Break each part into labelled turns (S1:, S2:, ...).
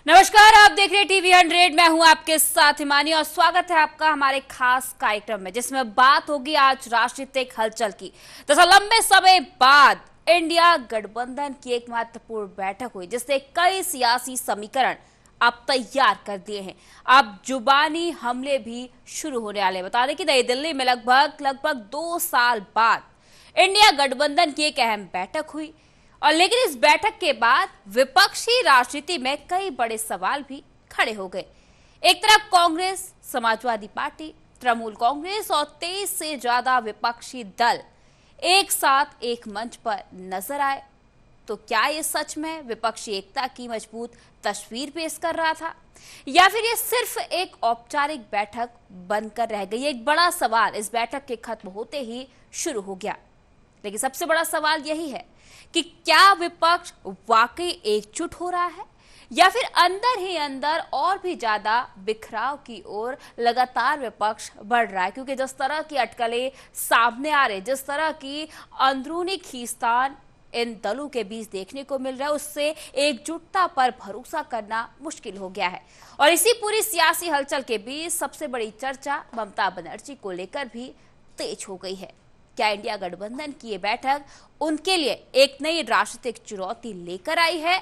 S1: नमस्कार, आप देख रहे हैं टीवी 100। मैं हूं आपके साथ हिमानी और स्वागत है आपका हमारे खास कार्यक्रम में, जिसमें बात होगी आज राजनीतिक हलचल की। दरअसल लंबे समय बाद इंडिया गठबंधन की एक महत्वपूर्ण बैठक हुई, जिसने कई सियासी समीकरण अब तैयार कर दिए हैं। अब जुबानी हमले भी शुरू होने वाले। बता दें कि नई दिल्ली में लगभग 2 साल बाद इंडिया गठबंधन की एक अहम बैठक हुई और लेकिन इस बैठक के बाद विपक्षी राजनीति में कई बड़े सवाल भी खड़े हो गए। एक तरफ कांग्रेस, समाजवादी पार्टी, तृणमूल कांग्रेस और 23 से ज्यादा विपक्षी दल एक साथ एक मंच पर नजर आए। तो क्या ये सच में विपक्षी एकता की मजबूत तस्वीर पेश कर रहा था, या फिर ये सिर्फ एक औपचारिक बैठक बनकर रह गई? एक बड़ा सवाल इस बैठक के खत्म होते ही शुरू हो गया। लेकिन सबसे बड़ा सवाल यही है कि क्या विपक्ष वाकई एकजुट हो रहा है, या फिर अंदर ही अंदर और भी ज्यादा बिखराव की ओर लगातार विपक्ष बढ़ रहा है? क्योंकि जिस तरह की अटकलें सामने आ रही, जिस तरह की अंदरूनी खींचतान इन दलों के बीच देखने को मिल रहा है, उससे एकजुटता पर भरोसा करना मुश्किल हो गया है। और इसी पूरी सियासी हलचल के बीच सबसे बड़ी चर्चा ममता बनर्जी को लेकर भी तेज हो गई है। क्या इंडिया गठबंधन की ये बैठक उनके लिए एक नई राजनीतिक चुनौती लेकर आई है?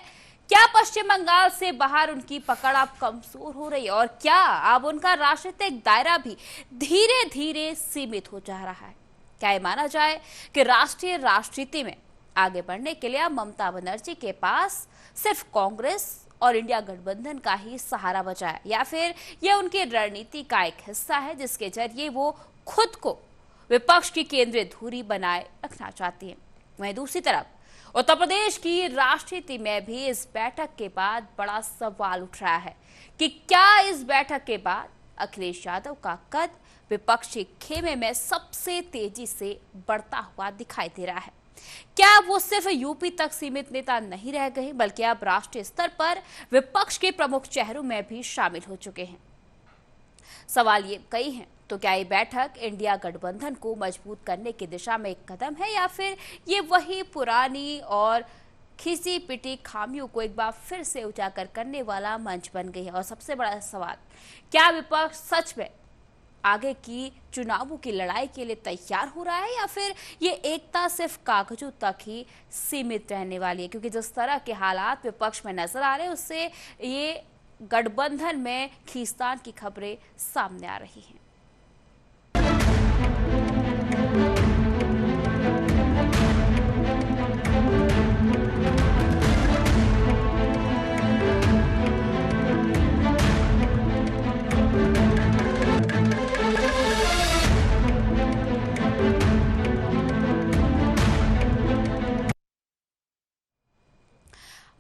S1: क्या पश्चिम बंगाल से बाहर उनकी पकड़ अब कमजोर हो रही है, और क्या अब उनका राजनीतिक दायरा भी धीरे धीरे सीमित हो जा रहा है? क्या ये माना जाए कि राष्ट्रीय राजनीति में आगे बढ़ने के लिए अब ममता बनर्जी के पास सिर्फ कांग्रेस और इंडिया गठबंधन का ही सहारा बचा है, या फिर यह उनकी रणनीति का एक हिस्सा है जिसके जरिए वो खुद को विपक्ष की केंद्रीय धुरी बनाए रखना चाहती है? वहीं दूसरी तरफ उत्तर प्रदेश की राजनीति में भी इस बैठक के बाद बड़ा सवाल उठ रहा है कि क्या इस बैठक के बाद अखिलेश यादव का कद विपक्षी खेमे में सबसे तेजी से बढ़ता हुआ दिखाई दे रहा है? क्या वो सिर्फ यूपी तक सीमित नेता नहीं रह गए, बल्कि अब राष्ट्रीय स्तर पर विपक्ष के प्रमुख चेहरों में भी शामिल हो चुके हैं? सवाल ये कई हैं। तो क्या ये बैठक इंडिया गठबंधन को मजबूत करने की दिशा में एक कदम है, या फिर ये वही पुरानी और खिसी पिटी खामियों को एक बार फिर से उजागर करने वाला मंच बन गई है? और सबसे बड़ा सवाल, क्या विपक्ष सच में आगे की चुनावों की लड़ाई के लिए तैयार हो रहा है, या फिर ये एकता सिर्फ कागजों तक ही सीमित रहने वाली है? क्योंकि जिस तरह के हालात विपक्ष में नजर आ रहे हैं, उससे ये गठबंधन में खींचतान की खबरें सामने आ रही हैं।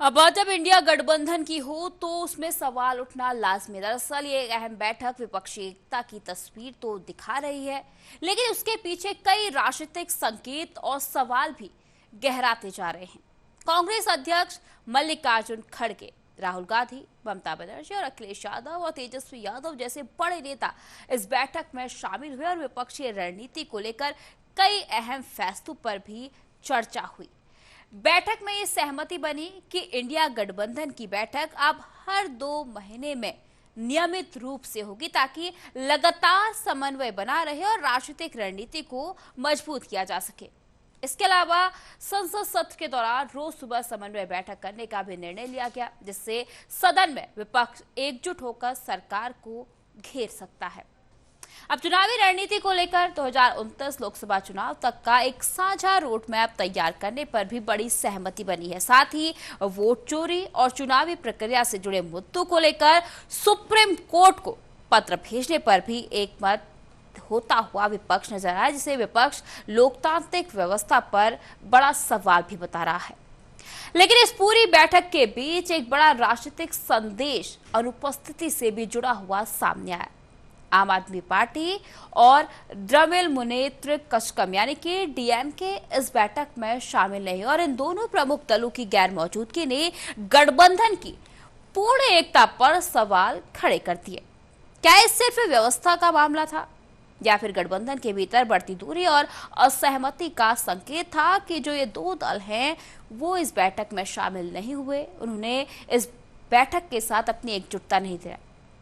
S1: अब जब इंडिया गठबंधन की हो तो उसमें सवाल उठना लाजमी। दरअसल ये एक अहम बैठक विपक्षी एकता की तस्वीर तो दिखा रही है, लेकिन उसके पीछे कई राजनीतिक संकेत और सवाल भी गहराते जा रहे हैं। कांग्रेस अध्यक्ष मल्लिकार्जुन खड़गे, राहुल गांधी, ममता बनर्जी और अखिलेश यादव और तेजस्वी यादव जैसे बड़े नेता इस बैठक में शामिल हुए और विपक्षी रणनीति को लेकर कई अहम फैसलों पर भी चर्चा हुई। बैठक में ये सहमति बनी कि इंडिया गठबंधन की बैठक अब हर 2 महीने में नियमित रूप से होगी, ताकि लगातार समन्वय बना रहे और राजनीतिक रणनीति को मजबूत किया जा सके। इसके अलावा संसद सत्र के दौरान रोज सुबह समन्वय बैठक करने का भी निर्णय लिया गया, जिससे सदन में विपक्ष एकजुट होकर सरकार को घेर सकता है। अब चुनावी रणनीति को लेकर 2029 लोकसभा चुनाव तक का एक साझा रोड मैप तैयार करने पर भी बड़ी सहमति बनी है। साथ ही वोट चोरी और चुनावी प्रक्रिया से जुड़े मुद्दों को लेकर सुप्रीम कोर्ट को पत्र भेजने पर भी एक मत होता हुआ विपक्ष नजर आया, जिसे विपक्ष लोकतांत्रिक व्यवस्था पर बड़ा सवाल भी बता रहा है। लेकिन इस पूरी बैठक के बीच एक बड़ा राजनीतिक संदेश अनुपस्थिति से भी जुड़ा हुआ सामने आया। आम आदमी पार्टी और द्रविड़ मुनेत्र कचकम यानी कि डीएमके इस बैठक में शामिल नहीं, और इन दोनों प्रमुख दलों की गैर मौजूदगी ने गठबंधन की पूर्ण एकता पर सवाल खड़े कर दिए। क्या ये सिर्फ व्यवस्था का मामला था, या फिर गठबंधन के भीतर बढ़ती दूरी और असहमति का संकेत था कि जो ये 2 दल हैं वो इस बैठक में शामिल नहीं हुए? उन्होंने इस बैठक के साथ अपनी एकजुटता नहीं दिखाई।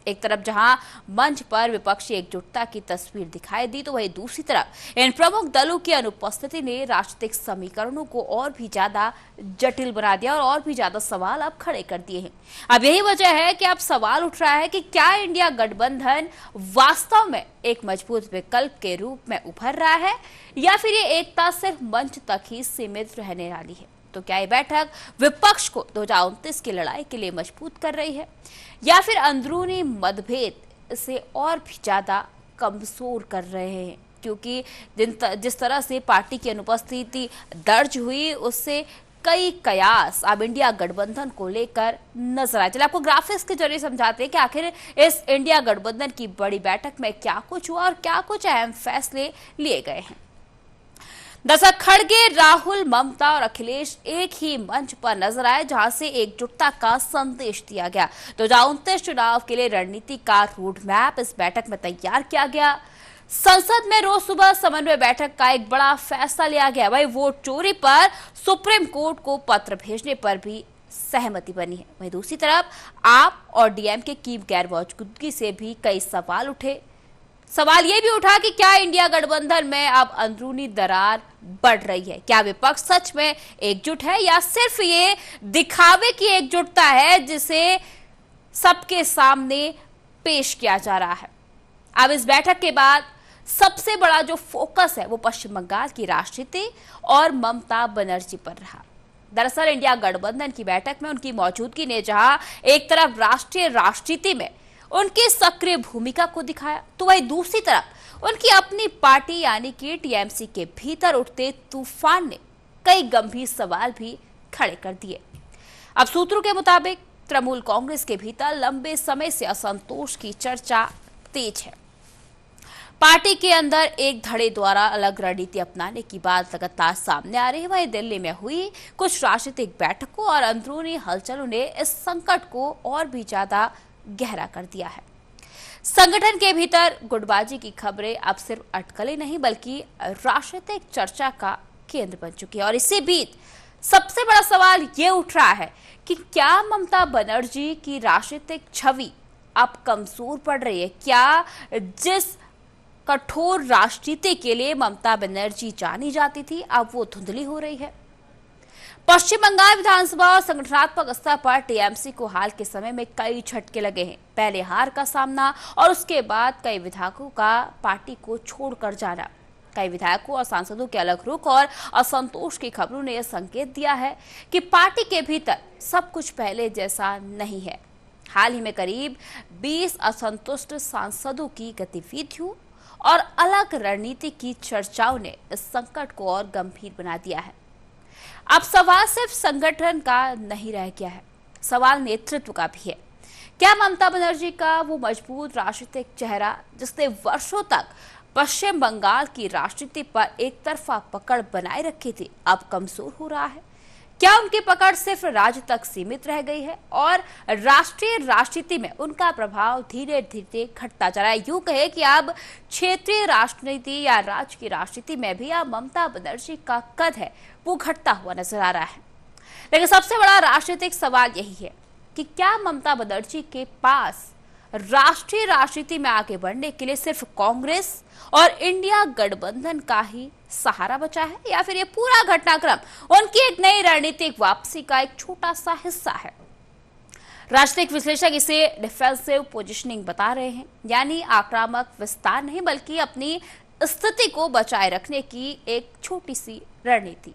S1: एक तरफ जहां मंच पर विपक्षी एकजुटता की तस्वीर दिखाई दी, तो वहीं दूसरी तरफ इन प्रमुख दलों की अनुपस्थिति ने राजनीतिक समीकरणों को और भी ज्यादा जटिल बना दिया और भी ज्यादा सवाल अब खड़े कर दिए हैं। अब यही वजह है कि अब सवाल उठ रहा है कि क्या इंडिया गठबंधन वास्तव में एक मजबूत विकल्प के रूप में उभर रहा है, या फिर ये एकता सिर्फ मंच तक ही सीमित रहने वाली है। तो क्या ये बैठक विपक्ष को 2029 की लड़ाई के लिए मजबूत कर रही है, या फिर अंदरूनी मतभेद से और भी ज्यादा कमजोर कर रहे हैं? क्योंकि जिस तरह से पार्टी की अनुपस्थिति दर्ज हुई, उससे कई कयास अब इंडिया गठबंधन को लेकर नजर आए। चलिए आपको ग्राफिक्स के जरिए समझाते हैं कि आखिर इस इंडिया गठबंधन की बड़ी बैठक में क्या कुछ हुआ और क्या कुछ अहम फैसले लिए गए हैं। दरअसल खड़गे, राहुल, ममता और अखिलेश एक ही मंच पर नजर आए, जहां से एकजुटता का संदेश दिया गया। 2029 चुनाव के लिए रणनीति का रोड मैप इस बैठक में तैयार किया गया। संसद में रोज सुबह समन्वय बैठक का एक बड़ा फैसला लिया गया। वही वोट चोरी पर सुप्रीम कोर्ट को पत्र भेजने पर भी सहमति बनी है। वहीं दूसरी तरफ आप और डीएमके की गैर मौजूदगी से भी कई सवाल उठे। सवाल यह भी उठा कि क्या इंडिया गठबंधन में अब अंदरूनी दरार बढ़ रही है? क्या विपक्ष सच में एकजुट है, या सिर्फ ये दिखावे की एकजुटता है जिसे सबके सामने पेश किया जा रहा है? अब इस बैठक के बाद सबसे बड़ा जो फोकस है वो पश्चिम बंगाल की राजनीति और ममता बनर्जी पर रहा। दरअसल इंडिया गठबंधन की बैठक में उनकी मौजूदगी ने जहां एक तरफ राष्ट्रीय राजनीति में उनकी सक्रिय भूमिका को दिखाया, तो वही दूसरी तरफ उनकी अपनी पार्टी यानी कि टीएमसी के भीतर उठते तूफान ने कई गंभीर सवाल भी खड़े कर दिए। अब सूत्रों के मुताबिक तृणमूल कांग्रेस के भीतर लंबे समय से असंतोष की चर्चा तेज है। पार्टी के अंदर एक धड़े द्वारा अलग रणनीति अपनाने की बात लगातार सामने आ रही है। वहीं दिल्ली में हुई कुछ राजनीतिक बैठकों और अंदरूनी हलचलों ने इस संकट को और भी ज्यादा गहरा कर दिया है। संगठन के भीतर गुटबाजी की खबरें अब सिर्फ अटकलें नहीं बल्कि राजनीतिक चर्चा का केंद्र बन चुकी है। और इसी बीच सबसे बड़ा सवाल ये उठ रहा है कि क्या ममता बनर्जी की राजनीतिक छवि अब कमजोर पड़ रही है? क्या जिस कठोर राजनीति के लिए ममता बनर्जी जानी जाती थी, अब वो धुंधली हो रही है? पश्चिम बंगाल विधानसभा और संगठनात्मक स्तर पर टीएमसी को हाल के समय में कई झटके लगे हैं। पहले हार का सामना और उसके बाद कई विधायकों का पार्टी को छोड़कर जाना। कई विधायकों और सांसदों के अलग रुख और असंतोष की खबरों ने यह संकेत दिया है कि पार्टी के भीतर सब कुछ पहले जैसा नहीं है। हाल ही में करीब 20 असंतुष्ट सांसदों की गतिविधियों और अलग रणनीति की चर्चाओं ने इस संकट को और गंभीर बना दिया है। अब सवाल सिर्फ संगठन का नहीं रह गया है, सवाल नेतृत्व का भी है। क्या ममता बनर्जी का वो मजबूत राजनीतिक चेहरा जिसने वर्षों तक पश्चिम बंगाल की राजनीति पर एक तरफा पकड़ बनाए रखी थी, अब कमजोर हो रहा है? क्या उनकी पकड़ सिर्फ राज्य तक सीमित रह गई है और राष्ट्रीय राजनीति में उनका प्रभाव धीरे धीरे घटता जा रहा है? यूं कहे कि अब क्षेत्रीय राजनीति या राज्य की राजनीति में भी अब ममता बनर्जी का कद है वो घटता हुआ नजर आ रहा है। लेकिन सबसे बड़ा राजनीतिक सवाल यही है कि क्या ममता बनर्जी के पास राष्ट्रीय राजनीति में आगे बढ़ने के लिए सिर्फ कांग्रेस और इंडिया गठबंधन का ही सहारा बचा है, या फिर ये पूरा घटनाक्रम उनकी एक नई रणनीतिक वापसी का एक छोटा सा हिस्सा है? राजनीतिक विश्लेषक इसे डिफेंसिव पोजीशनिंग बता रहे हैं, यानी आक्रामक विस्तार नहीं बल्कि अपनी स्थिति को बचाए रखने की एक छोटी सी रणनीति।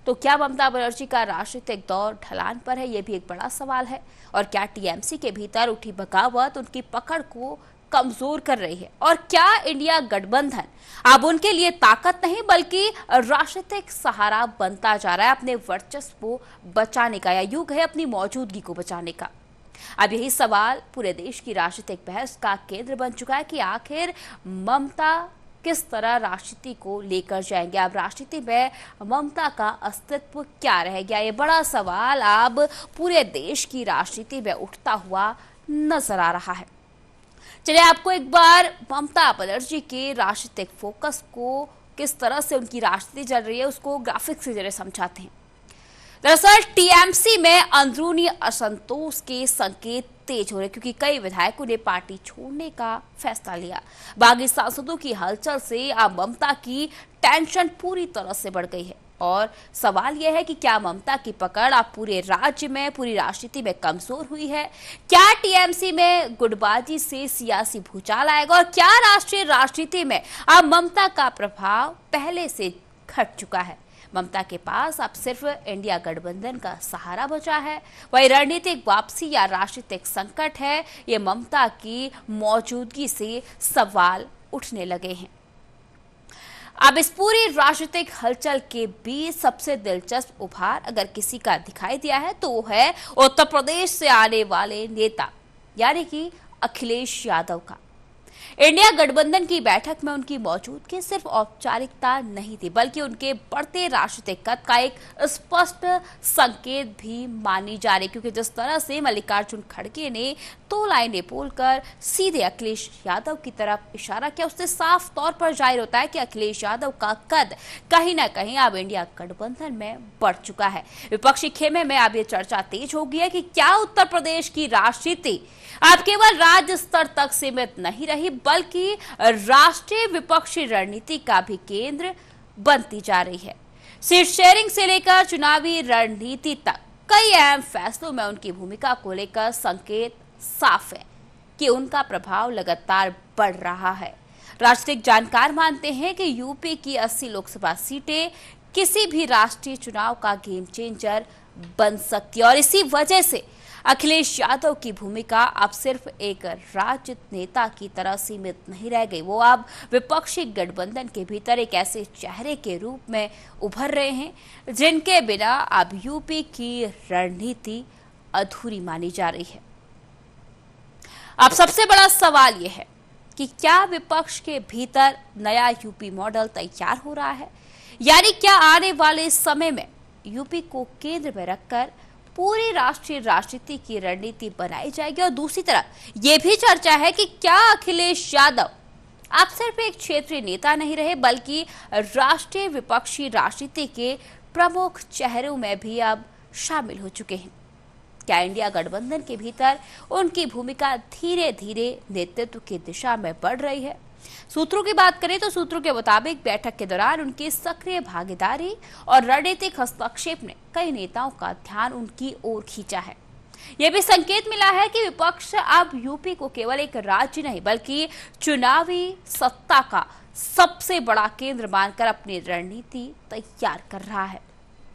S1: तो क्या ममता बनर्जी का राजनीतिक दौर ढलान पर है? यह भी एक बड़ा सवाल है। और क्या टीएमसी के भीतर उठी बगावत उनकी पकड़ को कमजोर कर रही है? और क्या इंडिया गठबंधन अब उनके लिए ताकत नहीं बल्कि राजनीतिक सहारा बनता जा रहा है अपने वर्चस्व को बचाने का, या यूं कहे अपनी मौजूदगी को बचाने का? अब यही सवाल पूरे देश की राजनीतिक बहस का केंद्र बन चुका है कि आखिर ममता किस तरह राजनीति को लेकर जाएंगे। अब राजनीति में ममता का अस्तित्व क्या रह गया, ये बड़ा सवाल अब पूरे देश की राजनीति में उठता हुआ नजर आ रहा है। चलिए आपको एक बार ममता बनर्जी के राजनीतिक फोकस को, किस तरह से उनकी राजनीति चल रही है, उसको ग्राफिक्स के जरिए समझाते हैं। दरअसल टीएमसी में अंदरूनी असंतोष के संकेत तेज हो रहे क्योंकि कई विधायकों ने पार्टी छोड़ने का फैसला लिया। बागी सांसदों की हलचल से अब ममता की टेंशन पूरी तरह से बढ़ गई है और सवाल यह है कि क्या ममता की पकड़ अब पूरे राज्य में, पूरी राजनीति में कमजोर हुई है? क्या टीएमसी में गुटबाजी से सियासी भूचाल आएगा और क्या राष्ट्रीय राजनीति में अब ममता का प्रभाव पहले से घट चुका है? ममता के पास अब सिर्फ इंडिया गठबंधन का सहारा बचा है, वही रणनीतिक वापसी या राजनीतिक संकट है, ये ममता की मौजूदगी से सवाल उठने लगे हैं। अब इस पूरी राजनीतिक हलचल के बीच सबसे दिलचस्प उभार अगर किसी का दिखाई दिया है तो वो है उत्तर प्रदेश से आने वाले नेता यानी कि अखिलेश यादव का। इंडिया गठबंधन की बैठक में उनकी मौजूदगी सिर्फ औपचारिकता नहीं थी बल्कि उनके बढ़ते राजनीतिक कद का एक स्पष्ट संकेत भी मानी जा रही, क्योंकि जिस तरह से मल्लिकार्जुन खड़गे ने 2 लाइनें बोलकर सीधे अखिलेश यादव की तरफ इशारा किया, उससे साफ तौर पर जाहिर होता है कि अखिलेश यादव का कद कहीं ना कहीं अब इंडिया गठबंधन में बढ़ चुका है। विपक्षी खेमे में अब ये चर्चा तेज हो गई है कि क्या उत्तर प्रदेश की राजनीति अब केवल राज्य स्तर तक सीमित नहीं रही बल्कि राष्ट्रीय विपक्षी रणनीति का भी केंद्र बनती जा रही है। सीट शेयरिंग से लेकर चुनावी रणनीति तक कई अहम फैसलों में उनकी भूमिका को लेकर संकेत साफ है कि उनका प्रभाव लगातार बढ़ रहा है। राजनीतिक जानकार मानते हैं कि यूपी की 80 लोकसभा सीटें किसी भी राष्ट्रीय चुनाव का गेम चेंजर बन सकती है और इसी वजह से अखिलेश यादव की भूमिका अब सिर्फ एक राज्य नेता की तरह सीमित नहीं रह गई, वो अब विपक्षी गठबंधन के भीतर एक ऐसे चेहरे के रूप में उभर रहे हैं जिनके बिना अब यूपी की रणनीति अधूरी मानी जा रही है। अब सबसे बड़ा सवाल यह है कि क्या विपक्ष के भीतर नया यूपी मॉडल तैयार हो रहा है, यानी क्या आने वाले समय में यूपी को केंद्र में रखकर पूरी राष्ट्रीय राजनीति की रणनीति बनाई जाएगी। और दूसरी तरफ यह भी चर्चा है कि क्या अखिलेश यादव अब सिर्फ एक क्षेत्रीय नेता नहीं रहे बल्कि राष्ट्रीय विपक्षी राजनीति के प्रमुख चेहरों में भी अब शामिल हो चुके हैं। क्या इंडिया गठबंधन के भीतर उनकी भूमिका धीरे धीरे नेतृत्व की दिशा में बढ़ रही है? सूत्रों की बात करें तो सूत्रों के मुताबिक बैठक के दौरान उनकी सक्रिय भागीदारी और रणनीतिक हस्तक्षेप ने कई नेताओं का ध्यान उनकी ओर खींचा है। यह भी संकेत मिला है कि विपक्ष अब यूपी को केवल एक राज्य नहीं बल्कि चुनावी सत्ता का सबसे बड़ा केंद्र मानकर अपनी रणनीति तैयार कर रहा है।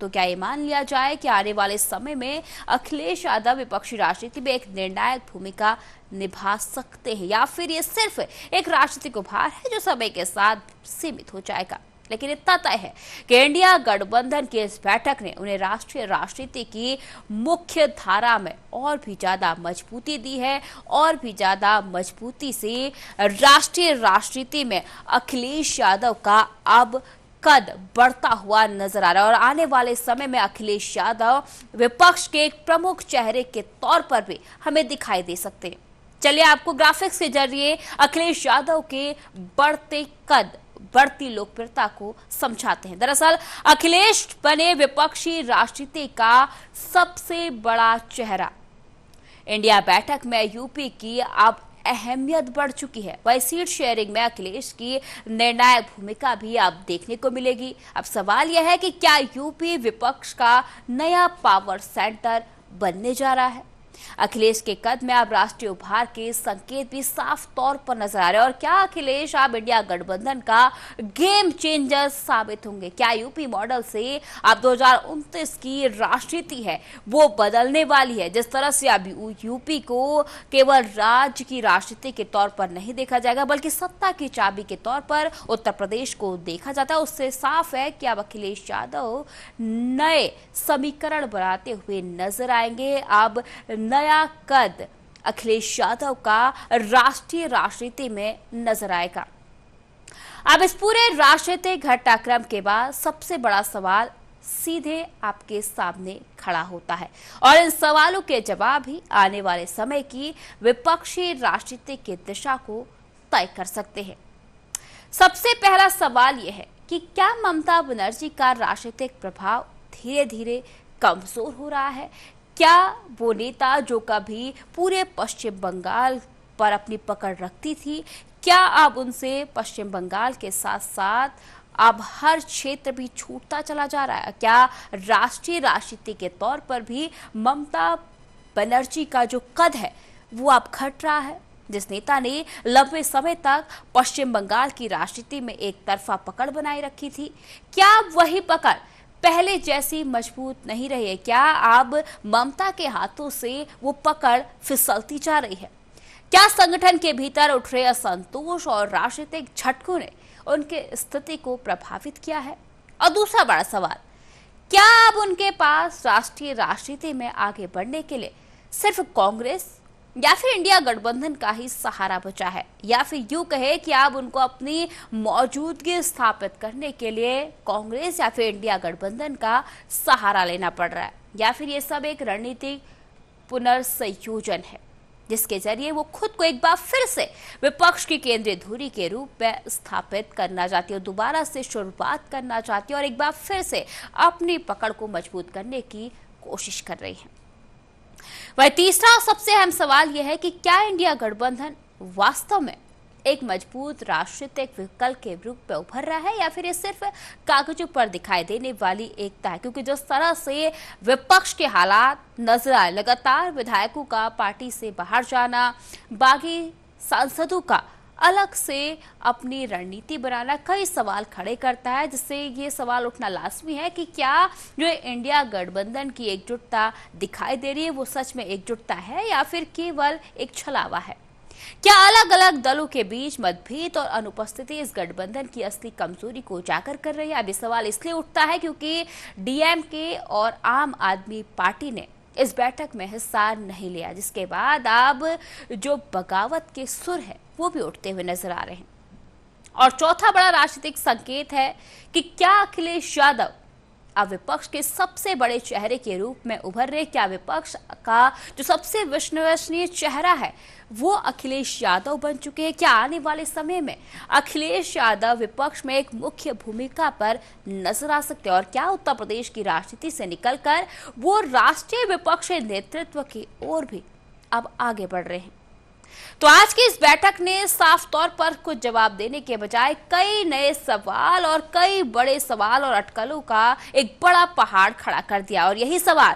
S1: तो क्या ये मान लिया जाए कि आने वाले समय में अखिलेश यादव विपक्षी राजनीति में एक निर्णायक भूमिका निभा सकते हैं या फिर ये सिर्फ एक राजनीतिक उभार है जो समय के साथ सीमित हो जाएगा? लेकिन इतना तय है कि इंडिया गठबंधन की इस बैठक ने उन्हें राष्ट्रीय राजनीति की मुख्य धारा में और भी ज्यादा मजबूती दी है और भी ज्यादा मजबूती से राष्ट्रीय राजनीति में अखिलेश यादव का अब कद बढ़ता हुआ नजर आ रहा है और आने वाले समय में अखिलेश यादव विपक्ष के एक प्रमुख चेहरे के तौर पर भी हमें दिखाई दे सकते हैं। चलिए आपको ग्राफिक्स के जरिए अखिलेश यादव के बढ़ते कद, बढ़ती लोकप्रियता को समझाते हैं। दरअसल अखिलेश बने विपक्षी राजनीति का सबसे बड़ा चेहरा। इंडिया बैठक में यूपी की अब अहमियत बढ़ चुकी है, वही सीट शेयरिंग में अखिलेश की निर्णायक भूमिका भी अब देखने को मिलेगी। अब सवाल यह है कि क्या यूपी विपक्ष का नया पावर सेंटर बनने जा रहा है? अखिलेश के कद में अब राष्ट्रीय उभार के संकेत भी साफ तौर पर नजर आ रहे हैं और क्या अखिलेश अब इंडिया गठबंधन का गेम चेंजर साबित होंगे? क्या यूपी मॉडल से अब 2029 की राजनीति है वो बदलने वाली है? जिस तरह से अब यूपी को केवल राज्य की राजनीति के तौर पर नहीं देखा जाएगा बल्कि सत्ता की चाबी के तौर पर उत्तर प्रदेश को देखा जाता है, उससे साफ है कि अब अखिलेश यादव नए समीकरण बनाते हुए नजर आएंगे। अब नया कद अखिलेश यादव का राष्ट्रीय राजनीति में नजर आएगा। अब इस पूरे राजनीतिक घटनाक्रम के बाद सबसे बड़ा सवाल सीधे आपके सामने खड़ा होता है और इन सवालों के जवाब ही आने वाले समय की विपक्षी राजनीति की दिशा को तय कर सकते हैं। सबसे पहला सवाल यह है कि क्या ममता बनर्जी का राजनीतिक प्रभाव धीरे धीरे कमजोर हो रहा है? क्या वो नेता जो कभी पूरे पश्चिम बंगाल पर अपनी पकड़ रखती थी, क्या अब उनसे पश्चिम बंगाल के साथ साथ अब हर क्षेत्र भी छूटता चला जा रहा है? क्या राष्ट्रीय राजनीति के तौर पर भी ममता बनर्जी का जो कद है वो अब घट रहा है? जिस नेता ने लंबे समय तक पश्चिम बंगाल की राजनीति में एक तरफा पकड़ बनाए रखी थी, क्या वही पकड़ पहले जैसी मजबूत नहीं रही है? क्या अब ममता के हाथों से वो पकड़ फिसलती जा रही है? क्या संगठन के भीतर उठ रहे असंतोष और राजनीतिक झटकों ने उनके स्थिति को प्रभावित किया है? और दूसरा बड़ा सवाल, क्या अब उनके पास राष्ट्रीय राजनीति में आगे बढ़ने के लिए सिर्फ कांग्रेस या फिर इंडिया गठबंधन का ही सहारा बचा है, या फिर यूं कहे कि अब उनको अपनी मौजूदगी स्थापित करने के लिए कांग्रेस या फिर इंडिया गठबंधन का सहारा लेना पड़ रहा है, या फिर ये सब एक रणनीतिक पुनर्संयोजन है जिसके जरिए वो खुद को एक बार फिर से विपक्ष की केंद्रीय धुरी के रूप में स्थापित करना चाहती है, दोबारा से शुरुआत करना चाहती है और एक बार फिर से अपनी पकड़ को मजबूत करने की कोशिश कर रही है। वह तीसरा सबसे अहम सवाल यह है कि क्या इंडिया गठबंधन वास्तव में एक मजबूत राष्ट्रीय विकल्प के रूप में उभर रहा है, या फिर ये सिर्फ कागजों पर दिखाई देने वाली एकता है? क्योंकि जिस तरह से विपक्ष के हालात नजर आए, लगातार विधायकों का पार्टी से बाहर जाना, बागी सांसदों का अलग से अपनी रणनीति बनाना कई सवाल खड़े करता है, जिससे ये सवाल उठना लाजमी है कि क्या जो इंडिया गठबंधन की एकजुटता दिखाई दे रही है वो सच में एकजुटता है या फिर केवल एक छलावा है? क्या अलग अलग दलों के बीच मतभेद और अनुपस्थिति इस गठबंधन की असली कमजोरी को उजागर कर रही है? अब ये सवाल इसलिए उठता है क्योंकि डीएमके और आम आदमी पार्टी ने इस बैठक में हिस्सा नहीं लिया, जिसके बाद अब जो बगावत के सुर है वो भी उठते हुए नजर आ रहे हैं। और चौथा बड़ा राजनीतिक संकेत है कि क्या अखिलेश यादव अब विपक्ष के सबसे बड़े चेहरे के रूप में उभर रहे? क्या विपक्ष का जो सबसे विश्वसनीय चेहरा है वो अखिलेश यादव बन चुके हैं? क्या आने वाले समय में अखिलेश यादव विपक्ष में एक मुख्य भूमिका पर नजर आ सकते हैं? और क्या उत्तर प्रदेश की राजनीति से निकलकर वो राष्ट्रीय विपक्ष नेतृत्व की ओर भी अब आगे बढ़ रहे हैं? तो आज की इस बैठक ने साफ तौर पर कुछ जवाब देने के बजाय कई नए सवाल और कई बड़े सवाल और अटकलों का एक बड़ा पहाड़ खड़ा कर दिया। और यही सवाल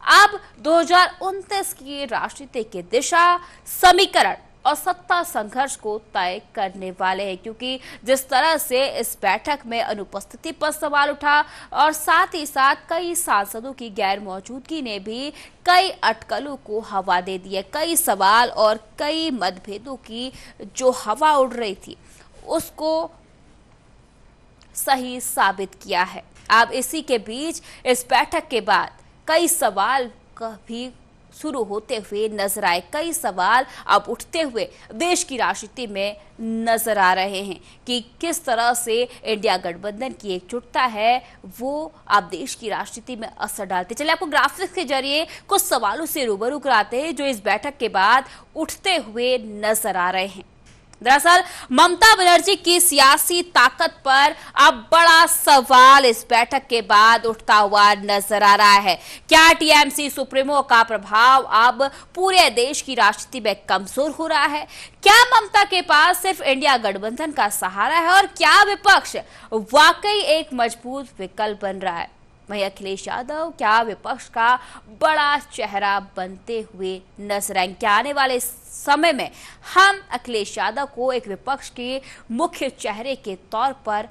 S1: अब 2029 की राजनीति की दिशा, समीकरण और सत्ता संघर्ष को तय करने वाले हैं, क्योंकि जिस तरह से इस बैठक में अनुपस्थिति पर सवाल उठा और साथ ही साथ कई सांसदों की गैर मौजूदगी ने भी कई अटकलों को हवा दे दी है, कई सवाल और कई मतभेदों की जो हवा उड़ रही थी उसको सही साबित किया है। अब इसी के बीच इस बैठक के बाद कई सवाल भी शुरू होते हुए नजर आए, कई सवाल अब उठते हुए देश की राजनीति में नजर आ रहे हैं कि किस तरह से इंडिया गठबंधन की एकजुटता है वो अब देश की राजनीति में असर डालते। चलिए आपको ग्राफिक्स के जरिए कुछ सवालों से रूबरू कराते हैं जो इस बैठक के बाद उठते हुए नजर आ रहे हैं। दरअसल ममता बनर्जी की सियासी ताकत पर अब बड़ा सवाल इस बैठक के बाद उठता हुआ नजर आ रहा है। क्या टीएमसी सुप्रीमो का प्रभाव अब पूरे देश की राजनीति में कमजोर हो रहा है? क्या ममता के पास सिर्फ इंडिया गठबंधन का सहारा है और क्या विपक्ष वाकई एक मजबूत विकल्प बन रहा है? वहीं अखिलेश यादव क्या विपक्ष का बड़ा चेहरा बनते हुए नजर आएंगे? क्या आने वाले समय में हम अखिलेश यादव को एक विपक्ष के मुख्य चेहरे के तौर पर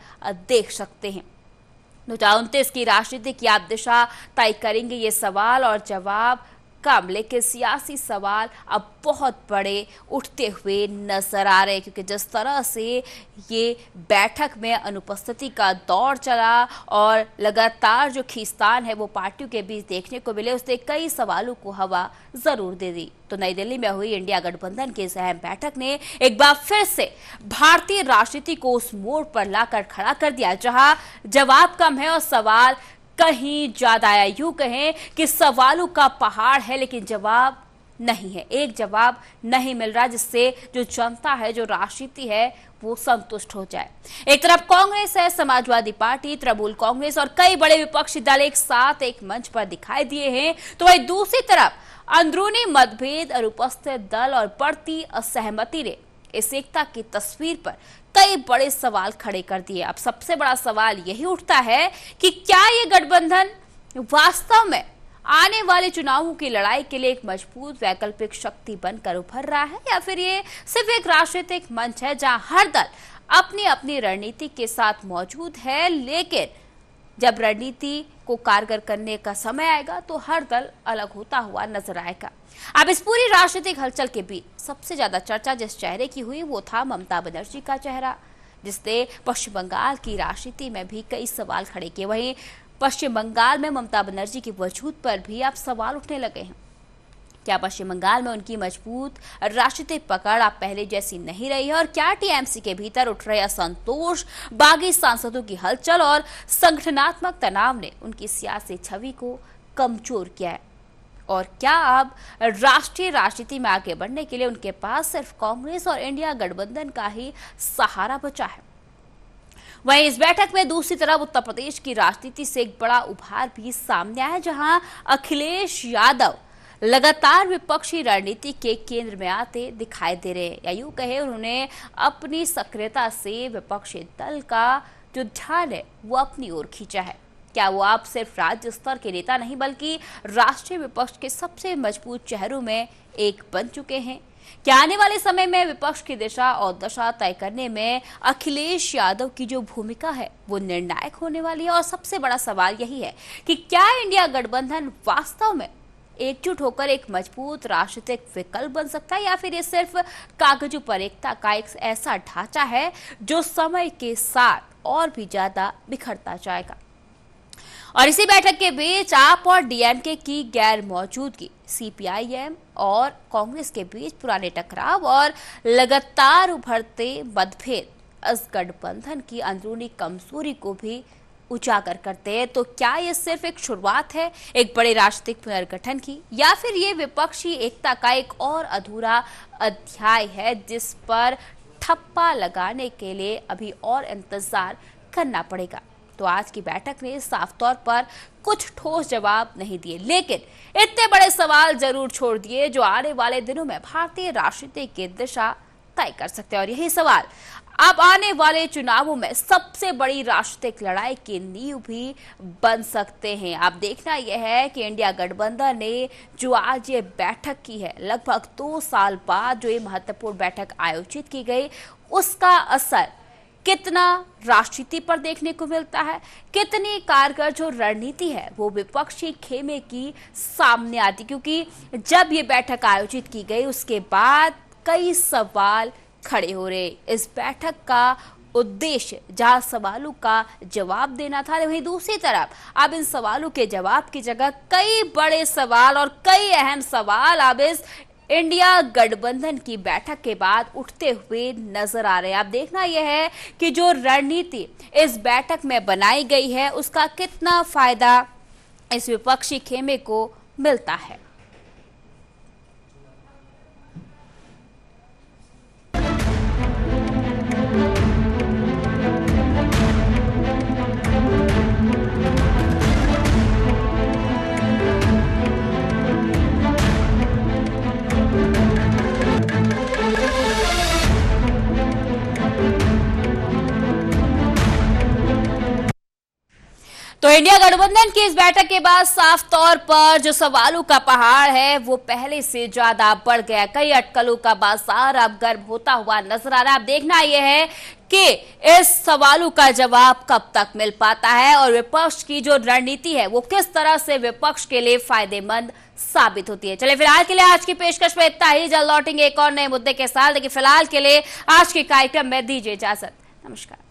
S1: देख सकते हैं? 2029 की राजनीति की आप दिशा तय करेंगे ये सवाल और जवाब कम, लेकिन सियासी सवाल अब बहुत बड़े उठते हुए नजर आ रहे हैं, क्योंकि जिस तरह से ये बैठक में अनुपस्थिति का दौर चला और लगातार जो खींचतान है वो पार्टियों के बीच देखने को मिले, उसने कई सवालों को हवा जरूर दे दी। तो नई दिल्ली में हुई इंडिया गठबंधन की इस अहम बैठक ने एक बार फिर से भारतीय राजनीति को उस मोड़ पर लाकर खड़ा कर दिया जहां जवाब कम है और सवाल कहीं ज्यादा आया। यूं कहें कि सवालों का पहाड़ है लेकिन जवाब नहीं है, एक जवाब नहीं मिल रहा जिससे जो जनता है, जो राजनीति है, वो संतुष्ट हो जाए। एक तरफ कांग्रेस है, समाजवादी पार्टी, तृणमूल कांग्रेस और कई बड़े विपक्षी दल एक साथ एक मंच पर दिखाई दिए हैं, तो वहीं दूसरी तरफ अंदरूनी मतभेद, अनुपस्थित दल और बढ़ती असहमति ने इस एकता की तस्वीर पर कई बड़े सवाल खड़े कर दिए। अब सबसे बड़ा सवाल यही उठता है कि क्या ये गठबंधन वास्तव में आने वाले चुनावों की लड़ाई के लिए एक मजबूत वैकल्पिक शक्ति बनकर उभर रहा है, या फिर ये सिर्फ एक राजनीतिक मंच है जहां हर दल अपनी अपनी रणनीति के साथ मौजूद है, लेकिन जब रणनीति को कारगर करने का समय आएगा तो हर दल अलग होता हुआ नजर आएगा। अब इस पूरी राजनीतिक हलचल के बीच सबसे ज्यादा चर्चा जिस चेहरे की हुई वो था ममता बनर्जी का चेहरा, जिसने पश्चिम बंगाल की राजनीति में भी कई सवाल खड़े किए। वहीं पश्चिम बंगाल में ममता बनर्जी के वजूद पर भी अब सवाल उठने लगे हैं। क्या पश्चिम बंगाल में उनकी मजबूत राजनीतिक पकड़ अब पहले जैसी नहीं रही है, और क्या टीएमसी के भीतर उठ रहे असंतोष, बागी सांसदों की हलचल और संगठनात्मक तनाव ने उनकी सियासी छवि को कमजोर किया है, और क्या अब राष्ट्रीय राजनीति में आगे बढ़ने के लिए उनके पास सिर्फ कांग्रेस और इंडिया गठबंधन का ही सहारा बचा है। वहीं इस बैठक में दूसरी तरफ उत्तर प्रदेश की राजनीति से एक बड़ा उभार भी सामने आया है, जहां अखिलेश यादव लगातार विपक्षी रणनीति के केंद्र में आते दिखाई दे रहे हैं, या यूं कहे उन्होंने अपनी सक्रियता से विपक्षी दल का जो ध्यान है वो अपनी ओर खींचा है। क्या वो आप सिर्फ राज्य स्तर के नेता नहीं बल्कि राष्ट्रीय विपक्ष के सबसे मजबूत चेहरों में एक बन चुके हैं? क्या आने वाले समय में विपक्ष की दिशा और दशा तय करने में अखिलेश यादव की जो भूमिका है वो निर्णायक होने वाली है? और सबसे बड़ा सवाल यही है कि क्या इंडिया गठबंधन वास्तव में एकजुट होकर एक मजबूत राजनीतिक विकल्प बन सकता है, या फिर ये सिर्फ कागजों पर एकता का एक ऐसा ढांचा है जो समय के साथ और भी ज्यादा बिखरता जाएगा? और इसी बैठक के बीच आप और डीएमके की गैर मौजूदगी, सीपीआईएम और कांग्रेस के बीच पुराने टकराव और लगातार उभरते मतभेद इस गठबंधन की अंदरूनी कमजोरी को भी उजागर करते हैं। तो क्या ये सिर्फ एक शुरुआत है एक बड़े राजनीतिक पुनर्गठन की, या फिर ये विपक्षी एकता का एक और अधूरा अध्याय है जिस पर ठप्पा लगाने के लिए अभी और इंतजार करना पड़ेगा? तो आज की बैठक ने साफ तौर पर कुछ ठोस जवाब नहीं दिए, लेकिन इतने बड़े सवाल जरूर छोड़ दिए जो आने वाले दिनों में भारतीय राजनीति की दिशा तय कर सकते हैं। और यही सवाल अब आने वाले चुनावों में सबसे बड़ी राजनीतिक लड़ाई की नींव भी बन सकते हैं। अब देखना यह है कि इंडिया गठबंधन ने जो आज ये बैठक की है, लगभग 2 साल बाद जो ये महत्वपूर्ण बैठक आयोजित की गई, उसका असर कितना राजनीति पर देखने को मिलता है, कितनी कारगर जो रणनीति है वो विपक्षी खेमे की सामने आती, क्योंकि जब ये बैठक आयोजित की गई उसके बाद कई सवाल खड़े हो रहे। इस बैठक का उद्देश्य जहां सवालों का जवाब देना था, वहीं दूसरी तरफ अब इन सवालों के जवाब की जगह कई बड़े सवाल और कई अहम सवाल अब इस इंडिया गठबंधन की बैठक के बाद उठते हुए नजर आ रहे हैं। अब देखना यह है कि जो रणनीति इस बैठक में बनाई गई है उसका कितना फायदा इस विपक्षी खेमे को मिलता है। तो इंडिया गठबंधन की इस बैठक के बाद साफ तौर पर जो सवालों का पहाड़ है वो पहले से ज्यादा बढ़ गया। कई अटकलों का बाजार अब गर्म होता हुआ नजर आ रहा है। अब देखना यह है कि इस सवालों का जवाब कब तक मिल पाता है और विपक्ष की जो रणनीति है वो किस तरह से विपक्ष के लिए फायदेमंद साबित होती है। चलिए फिलहाल के लिए आज की पेशकश में इतना ही। जल्द लौटेंगे एक और नए मुद्दे के साथ, लेकिन फिलहाल के लिए आज के कार्यक्रम में दीजिए इजाजत। नमस्कार।